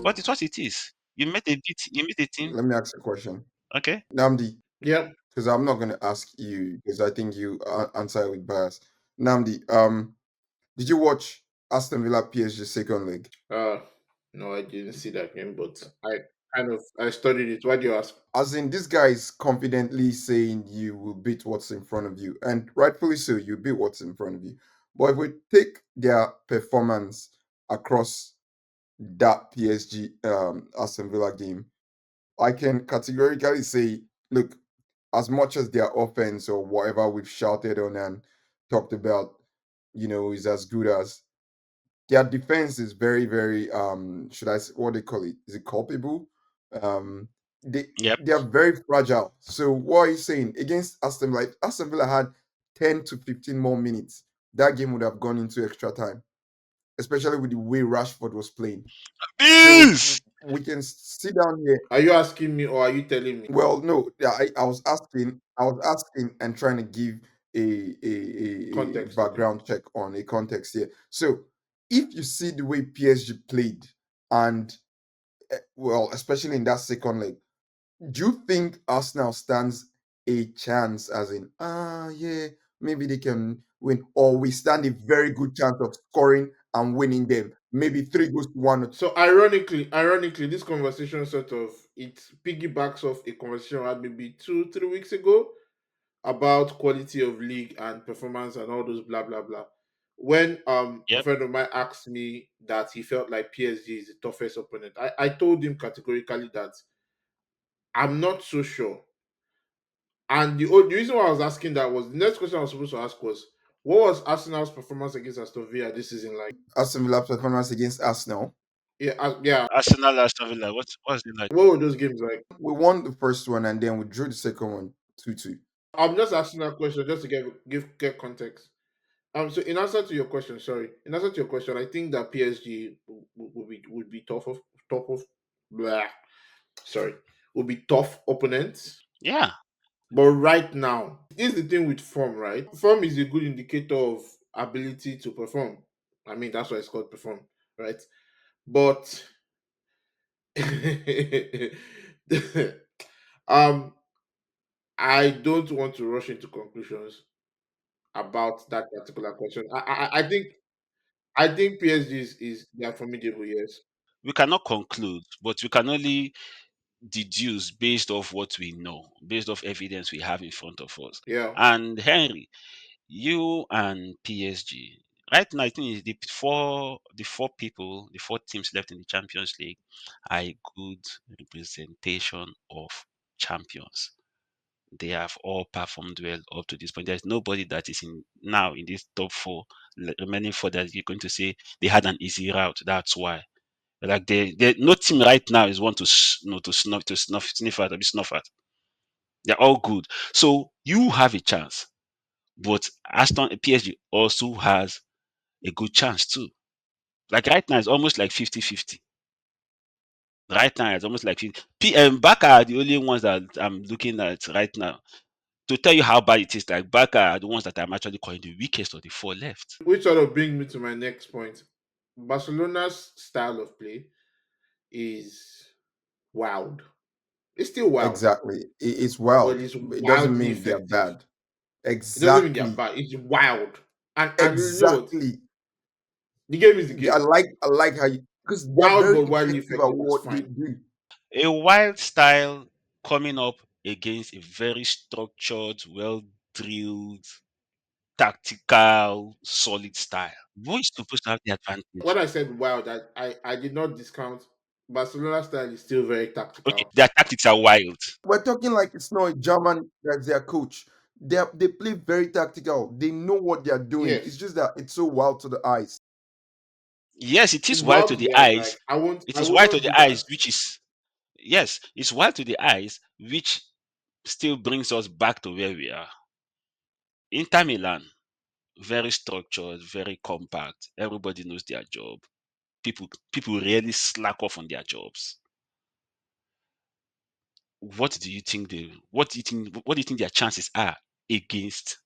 But it's what it is. You made a bit. You made a team. Let me ask you a question. Okay. Namdi, Yep. because I'm not going to ask you because I think you answer with bias. Namdi, did you watch Aston Villa PSG second leg? Uh, no, I didn't see that game, but I studied it. Why do you ask? As in, this guy is confidently saying you will beat what's in front of you, and rightfully so, you beat what's in front of you. But if we take their performance across that PSG Aston Villa game, I can categorically say, look, as much as their offense or whatever we've shouted on and talked about, is as good as their defense is very, very should I say what they call it? Is it culpable? Um they Yep. they are very fragile. So what are you saying? Against Aston Villa, if Aston Villa had 10 to 15 more minutes, that game would have gone into extra time, especially with the way Rashford was playing. So This. we can sit down here. Are you asking me or are you telling me? Well, no, yeah, I was asking and trying to give a Context, okay. background check on a context here. So, if you see the way PSG played, and well, especially in that second leg, do you think Arsenal stands a chance? As in, yeah, maybe they can win, or we stand a very good chance of scoring and winning them, maybe 3 goals to 1. So ironically, this conversation sort of it piggybacks off a conversation I had maybe 2, 3 weeks ago about quality of league and performance and all those blah blah blah. When a Yep. friend of mine asked me that he felt like PSG is the toughest opponent, I told him categorically that I'm not so sure. And the reason why I was asking that was the next question I was supposed to ask was what was Arsenal's performance against Aston Villa this season like? Aston Villa performance against Arsenal. Yeah, yeah. Arsenal, Aston Villa. What's it like? What were those games like? We won the first one and then we drew the second one 2-2. I'm just asking that question just to get context. So in answer to your question, sorry, in answer to your question, I think that PSG would be tough of blah, sorry, would be tough opponents. Yeah. But right now, here's the thing with form, right? Form is a good indicator of ability to perform. I mean, that's why it's called perform, right? But um, I don't want to rush into conclusions about that particular question. I think PSG is they are formidable, yes. We cannot conclude, but we can only deduce based off what we know, based off evidence we have in front of us. Yeah. And Henry, you and PSG. Right now, I think it's the four teams left in the Champions League are a good representation of champions. They have all performed well up to this point. There's nobody that is in now in this top four, remaining four, that you're going to say they had an easy route. That's why. Like no team right now is one to sniff at or be snuff at. They're all good. So you have a chance, but Aston PSG also has a good chance too. Like right now, it's almost like 50-50. Right now, it's almost like 50. Barca are the only ones that I'm looking at right now. To tell you how bad it is, like Barca are the ones that I'm actually calling the weakest of the four left. Which sort of brings me to my next point. Barcelona's style of play is wild. It's still wild, Exactly. It's but wild. it's It doesn't wildly mean they're effective. bad. It doesn't mean they're Exactly. bad. It's wild. And you know what? Exactly. The game is the I game. like I like how you, because they're Wild very but wildly effective at effective. It's what they fine. do. A wild style coming up against a very structured, well drilled, tactical, solid style. Who is supposed to have the When advantage? I said wild, I did not discount Barcelona style is still very Okay, tactical. their tactics are wild. We're talking like it's not a German that's their coach. They play very tactical. They know what they're doing. It's Yes. just that it's so wild to the eyes. Yes, it It's is wild wild to to the the eyes. eyes. Like I won't It I is will wild to not the do eyes, that. which is yes, it's wild to the eyes, which still brings us back to where we are. Inter Milan, very structured, very compact. Everybody knows their job. People really slack off on their jobs. What do you think their chances are? against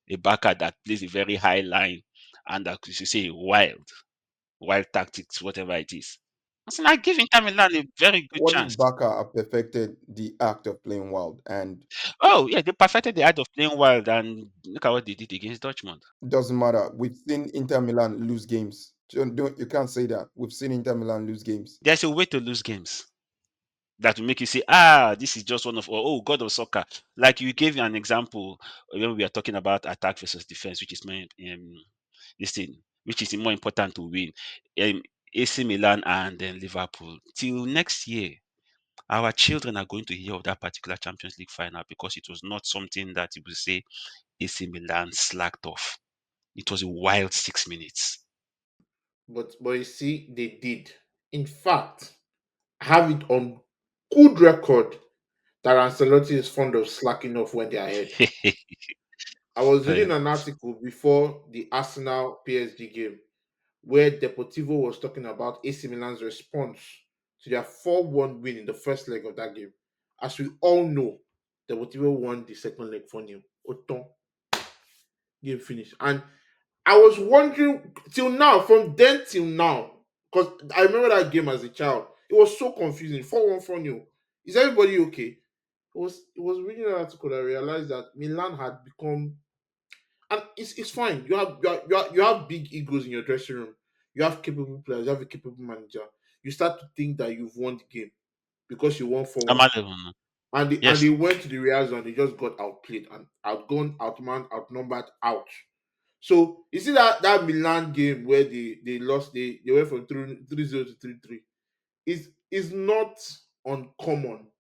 a backer that plays a very high line and that you should say wild tactics, whatever it is. So I give Inter Milan a very good What if chance. Barca have perfected the act of playing wild and Oh yeah, they perfected the art of playing wild and look at what they did against Dortmund. doesn't matter? We've seen Inter Milan lose games. You can't say that. We've seen Inter Milan lose games. There's a way to lose games that will make you say, ah, this is just one of, oh, God of soccer. Like you gave an example when we are talking about attack versus defense, which is my this thing, which is more important to win. Um, AC Milan and then Liverpool. Till next year, our children are going to hear of that particular Champions League final because it was not something that you would say AC Milan slacked off. It was a wild 6 minutes. But you see, they did. In fact, I have it on good record that Ancelotti is fond of slacking off when they're ahead. I was Uh, reading an article before the Arsenal PSG game where Deportivo was talking about AC Milan's response to their 4-1 win in the first leg of that game. As we all know, Deportivo won the second leg for new. Oton, game finished. And I was wondering till now, from then till now, because I remember that game as a child. It was so confusing. 4-1 for new. Is everybody okay? It was reading an article that I realized that Milan had become, and it's fine. You have big egos in your dressing room. You have capable players. You have a capable manager. You start to think that you've won the game because you won 4-1, normal level, no? and they Yes, went to the Real zone. They just got outplayed and outgone, outmanned, outnumbered, out. So you see that Milan game where they lost, they went from 3-0 to 3-3. Is not uncommon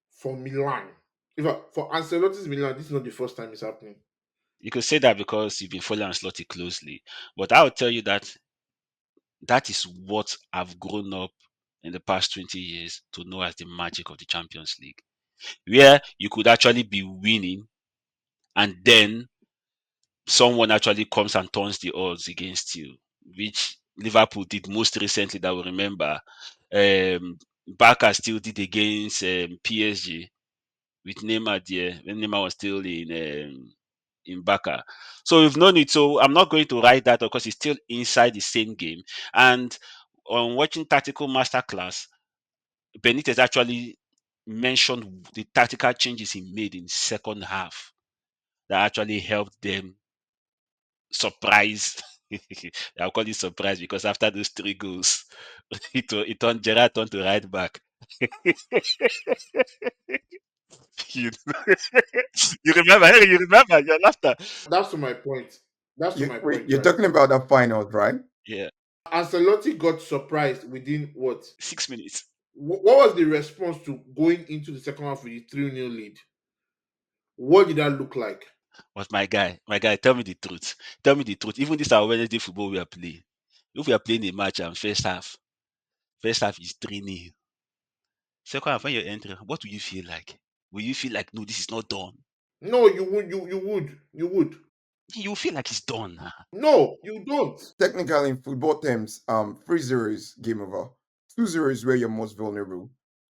for Milan. In fact, for Ancelotti's Milan, this is not the first time it's happening. you could say that because you've been following Ancelotti closely. But I would tell you that that is what I've grown up in the past 20 years to know as the magic of the Champions League, where you could actually be winning and then someone actually comes and turns the odds against you, which Liverpool did most recently that we remember. Barca still did against PSG with Neymar there when Neymar was still in Barca. So we've known it. So I'm not going to write that because it's still inside the same game. And on watching Tactical Masterclass, Benitez actually mentioned the tactical changes he made in second half that actually helped them surprise. I'll call it surprise because after those three goals, it turned Gerard turned to right back. you, you remember? Hey, you remember? Your laughter. That's to my point. That's to my point, You're right? talking about the finals, right? Yeah, Ancelotti got surprised within what? 6 minutes. What was the response to going into the second half with the 3-0 lead? What did that look like? But my guy, tell me the truth. Tell me the truth. Even this our Wednesday football we are playing. If we are playing a match and first half is 3-0. Second half when you're entering, what will you feel like? Will you feel like no, this is not done? No, you would. You feel like it's done. No, you don't. Technically, in football terms, 3-0 is game over. 2-0 is where you're most vulnerable,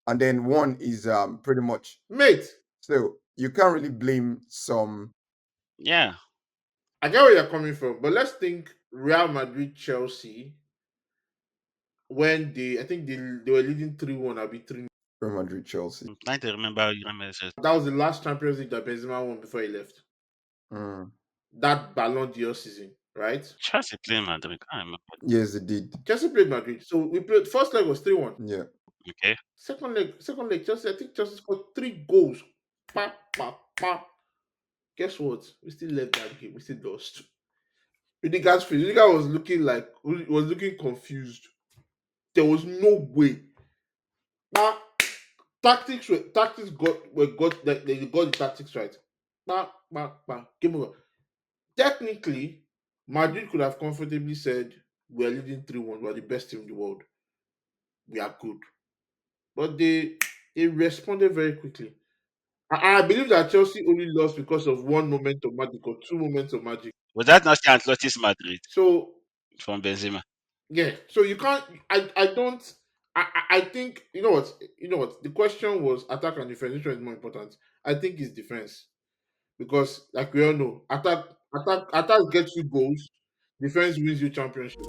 and then one is pretty much. Mate, So you can't really blame some. Yeah. I get where you're coming from, but let's think Real Madrid Chelsea when I think they were leading 3-1, I'll be 3. Real Madrid, Chelsea. I'm trying to remember. That was the last Champions League that Benzema won before he left. Mm. That Ballon d'Or season, right? Chelsea playing Madrid. I can't remember. Yes, it did. Chelsea played Madrid. So we played first leg was 3-1. Yeah. Okay. Second leg, Chelsea, I think Chelsea scored 3 goals. Pa, pa, pa. Guess what? We still left that game. We still lost. Rudiger was looking confused. There was no way. Pa, tactics they got the tactics right. Pa, pa, pa. Game over. Technically, Madrid could have comfortably said, we're leading 3-1, we're the best team in the world. We are good. But they responded very quickly. I believe that Chelsea only lost because of one moment of magic or two moments of magic. Was that not still Atletis Madrid So from Benzema? yeah, so you can't. I don't. I think you know what. The question was attack and defense. Which one is more important? I think it's defense because, like we all know, attack gets you goals, defense wins you championships.